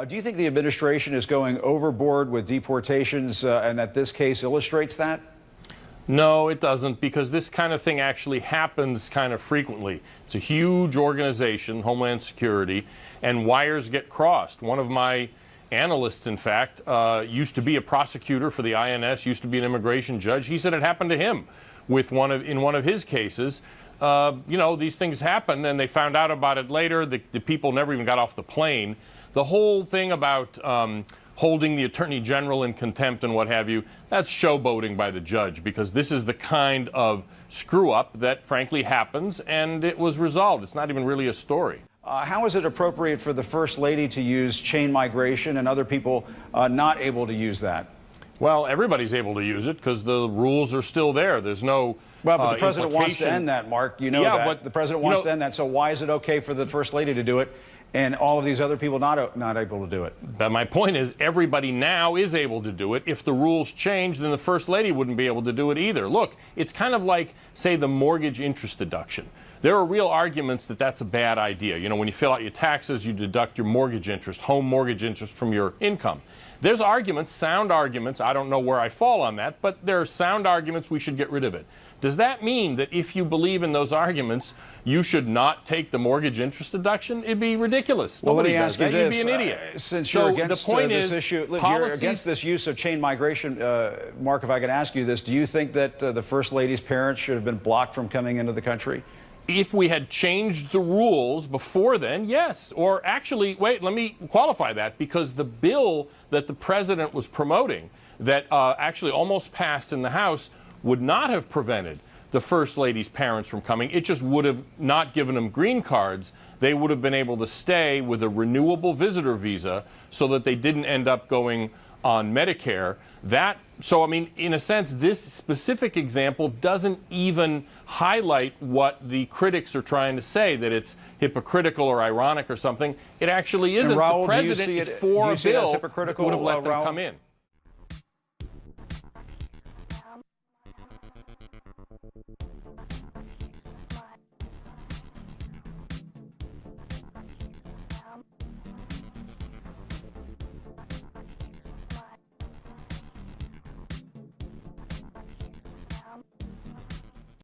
Do you think the administration is going overboard with deportations and that this case illustrates that? No, it doesn't, because this kind of thing actually happens kind of frequently. It's a huge organization, Homeland Security, and wires get crossed. One of my analysts, in fact, used to be a prosecutor for the INS, used to be an immigration judge. He said it happened to him with in one of his cases. You know, these things happen, and they found out about it later. The people never even got off the plane. The whole thing about holding the Attorney General in contempt and what have you, that's showboating by the judge, because this is the kind of screw-up that, frankly, happens, and it was resolved. It's not even really a story. How is it appropriate for the First Lady to use chain migration and other people not able to use that? Well, everybody's able to use it because the rules are still there. There's no Well, but the president wants to end that, Mark. You know yeah, that. But, the president wants to end that. So why is it okay for the First Lady to do it and all of these other people not able to do it? But my point is, everybody now is able to do it. If the rules change, then the First Lady wouldn't be able to do it either. Look, it's kind of like, say, the mortgage interest deduction. There are real arguments that that's a bad idea. You know, when you fill out your taxes, you deduct your mortgage interest, home mortgage interest from your income. There's arguments, sound arguments, I don't know where I fall on that, but there are sound arguments we should get rid of it. Does that mean that if you believe in those arguments, you should not take the mortgage interest deduction? It'd be ridiculous. Well, Nobody let me ask you does. this. You'd be an idiot. Since you're against this issue, you're against this use of chain migration, Mark, if I could ask you this, do you think that the First Lady's parents should have been blocked from coming into the country? If we had changed the rules before then, yes. Or actually, wait, let me qualify that, because the bill that the president was promoting that actually almost passed in the House would not have prevented the First Lady's parents from coming. It just would have not given them green cards. They would have been able to stay with a renewable visitor visa so that they didn't end up going on Medicare. So, I mean, in a sense, this specific example doesn't even highlight what the critics are trying to say, that it's hypocritical or ironic or something. It actually isn't. Raul, the president is for a bill that would have let them come in.